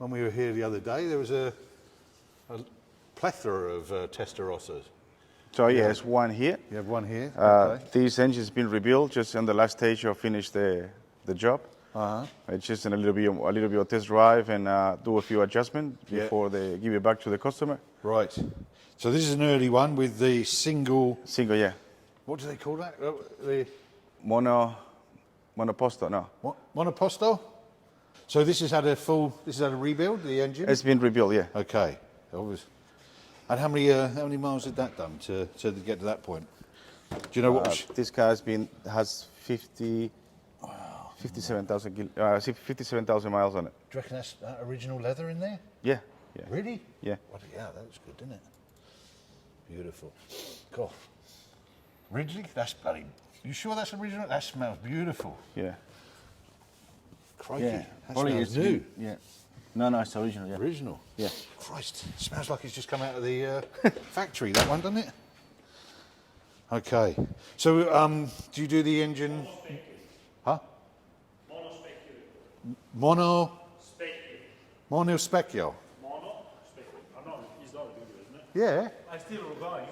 when we were here the other day, there was a plethora of Testorossas. So yeah, there's one here. You have one here. Okay. This engine's been rebuilt, just on the last stage of finish the job. It's just in a little bit of test drive and do a few adjustments before they give it back to the customer. Right. So this is an early one with the single. Single, yeah. What do they call that? The monoposto, no. What? Monoposto. So this has had a rebuild, the engine. It's been rebuilt, yeah. Okay. And how many miles had that done to get to that point? Do you know what? This car has 57,000 miles on it. Do you reckon that's that original leather in there? Yeah. Really? Yeah. What? Yeah, that looks good, didn't it? Beautiful. God. Ridley, that's bloody. You sure that's original? That smells beautiful. Yeah. Crikey, yeah. That smells new. Yeah. No, it's original. Yeah. Original. Yeah. Christ, it smells like it's just come out of the factory. That one, doesn't it? Okay. So, do you do the engine? Huh? Mono specchio. Mono specchio. Mono specchio. I know he's not a video, isn't it? Yeah. I'm still going.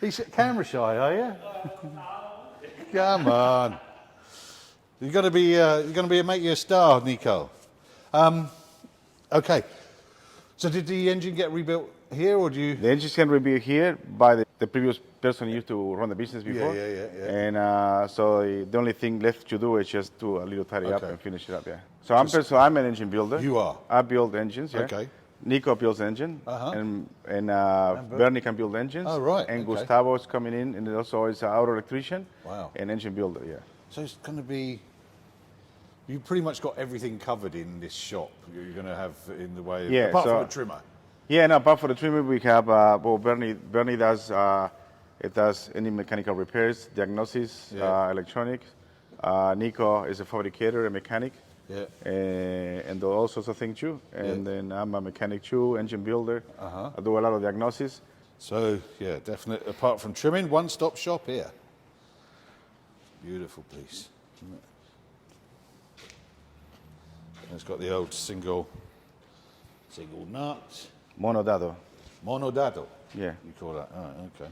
He's camera shy, are you? Come on. You're going to make you a star, Nico. Okay. So did the engine get rebuilt here, or do you? The engine can be rebuilt here by the previous person who used to run the business before. Yeah. And so the only thing left to do is just do a little tidy up and finish it up. Yeah. So I'm an engine builder. You are. I build engines. Yeah. Okay. Nico builds engine, and Bernie can build engines. Oh, right. And okay. Gustavo is coming in, and also is an auto electrician. Wow. And engine builder. Yeah. So it's going to be. You pretty much got everything covered in this shop. You're going to have in the way, apart from the trimmer. Yeah, no, apart from the trimmer, we have, Bernie does any mechanical repairs, diagnosis, electronics. Nico is a fabricator, a mechanic. Yeah. And do all sorts of things too. And then I'm a mechanic too, engine builder. I do a lot of diagnosis. So, yeah, definitely, apart from trimming, one-stop shop here. Beautiful piece. And it's got the old single nut. Monodado. Monodado. Yeah. You call that? Oh, okay.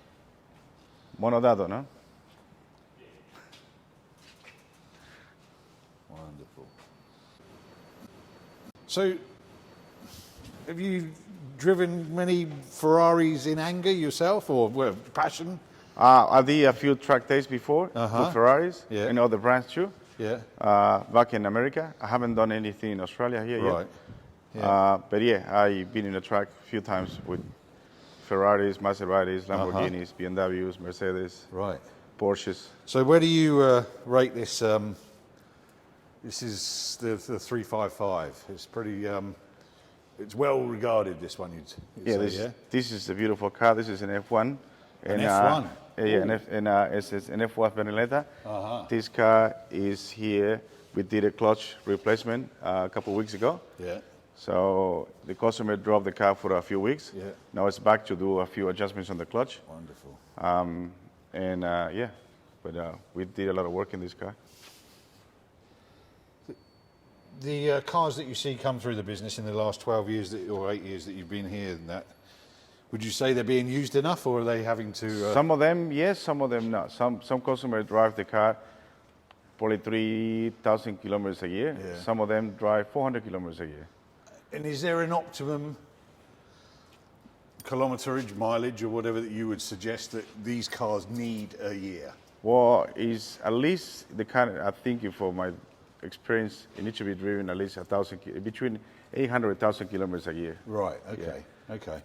Monodado, no? Wonderful. So, have you driven many Ferraris in anger yourself, or passion? I did a few track days before with Ferraris and other brands too. Yeah. Back in America. I haven't done anything in Australia here yet. Right. Yeah. But yeah, I've been in a track a few times with Ferraris, Maseratis, Lamborghinis, BMWs, Mercedes, Porsches. So where do you rate this? This is the 355. It's pretty. It's well regarded. This one, you'd say, this is a beautiful car. This is an F1. An F1. It's an F1 Maranello. This car is here. We did a clutch replacement a couple of weeks ago. Yeah. So the customer drove the car for a few weeks. Yeah. Now it's back to do a few adjustments on the clutch. Wonderful. But we did a lot of work in this car. The cars that you see come through the business in the last 12 years or 8 years that you've been here, and that, would you say they're being used enough, or are they having to? Some of them, yes. Some of them, not. Some customers drive the car probably 3,000 kilometers a year. Yeah. Some of them drive 400 kilometers a year. And is there an optimum kilometerage, mileage, or whatever that you would suggest that these cars need a year? Well, is at least the kind. I think for my experience, it needs to be driven at least between 800 and 1,000 kilometers a year. Right. Okay. Yeah. Okay.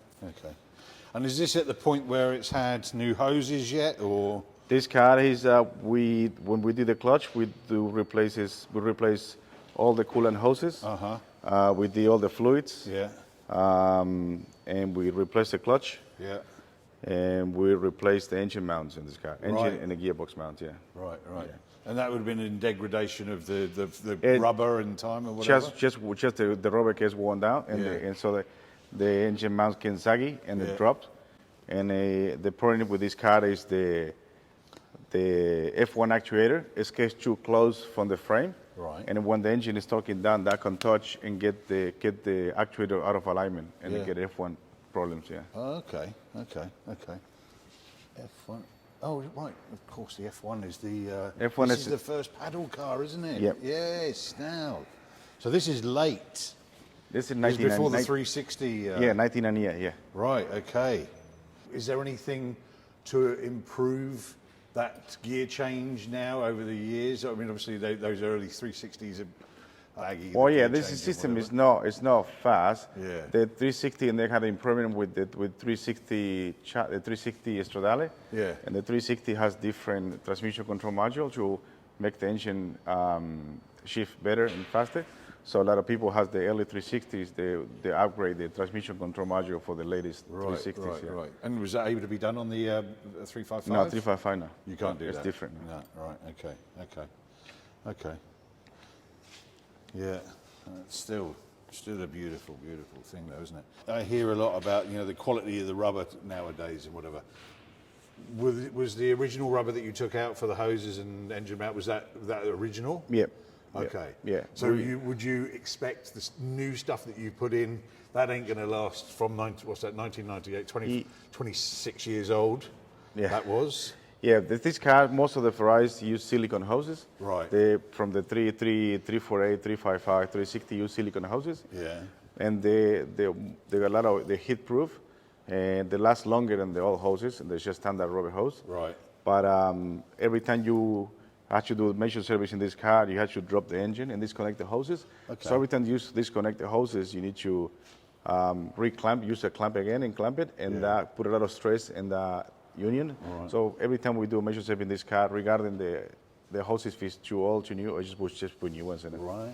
And is this at the point where it's had new hoses yet, or? This car is when we did the clutch, we replace all the coolant hoses. We did all the fluids. Yeah. And we replaced the clutch. Yeah. And we replaced the engine mounts in this car. Engine and the gearbox mount. Yeah. Right. Yeah. And that would have been in degradation of the rubber and time or whatever. Just the rubber gets worn down, and so the engine mounts get saggy and it drops. And the problem with this car is the F1 actuator. It gets too close from the frame. Right. And when the engine is torquing down, that can touch and get the actuator out of alignment and Yeah. get F1 problems. Yeah. Oh, okay. F1. Oh, right. Of course, the F1 is the. F1 this is is the first paddle car, isn't it? Yep. Yes. Now, so this is late. This is This is before the 1990. 360. Yeah, 1998. Yeah. Right. Okay. Is there anything to improve that gear change now over the years? I mean, obviously those early 360s are laggy. Well, the yeah, gear this change and system whatever. is not fast. Yeah. The 360, and they had an improvement with 360 the 360 Stradale. Yeah. And the 360 has different transmission control modules to make the engine shift better and faster. So a lot of people has the early 360s. They upgrade the transmission control module for the latest 360s. Yeah. Right. And was that able to be done on the 355? No, 355 now. You can't do it's that. It's different. No, right. Okay. Yeah, it's still a beautiful thing, though, isn't it? I hear a lot about the quality of the rubber nowadays and whatever. Was the original rubber that you took out for the hoses and engine mount, was that original? Yep. Okay. Yeah. So would you expect this new stuff that you put in, that ain't going to last from 1998, 26 years old? Yeah. That was? Yeah, this car, most of the Ferraris use silicone hoses. Right. From the 348, 355, 360 use silicone hoses. Yeah. And they got a lot of, they're heat proof, and they last longer than the old hoses, and they're just standard rubber hose. Right. But every time you have to do major service in this car, you have to drop the engine and disconnect the hoses. Okay. So every time you disconnect the hoses, you need to reclamp, use a clamp again and clamp it, and put a lot of stress in the union. Right. So every time we do a major service in this car, regarding the hoses if it's too old, too new, I just put new ones in it. Right.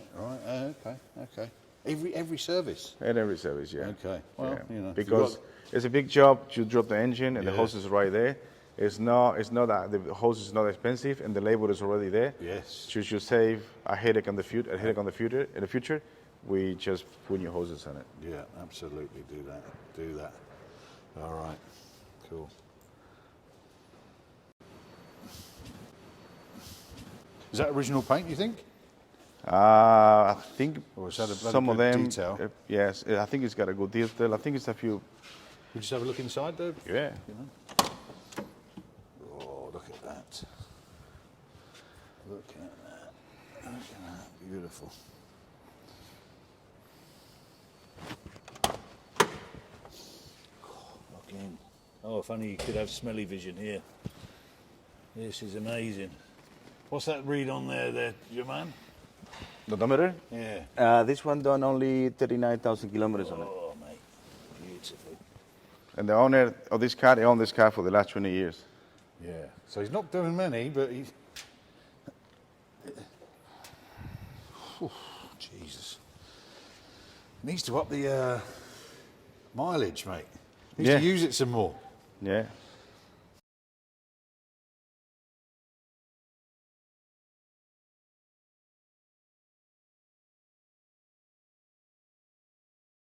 Okay. Every service. And every service, yeah. Okay. Well, Yeah. Because it's a big job to drop the engine and the Yeah. hose is right there. It's not that the hose is not expensive and the labor is already there. Yes. To save a headache in the future, we just put new hoses on it. Yeah, absolutely. Do that. All right. Cool. Is that original paint, you think? I think Or is that a some of good them. detail? Yes, I think it's got a good detail. I think it's a few. We just have a look inside, though. Yeah. Oh, look at that. Look at that. Beautiful. Look in. Oh, if only you could have smelly vision here. This is amazing. What's that read on there, Germain? The odometer? Yeah. This one done only 39,000 kilometers on it. Oh, mate. Beautiful. And the owner of this car, he owned this car for the last 20 years. Yeah. So he's not doing many, but he's... Whew, Jesus. Needs to up the mileage, mate. Needs Yeah. to use it some more. Yeah.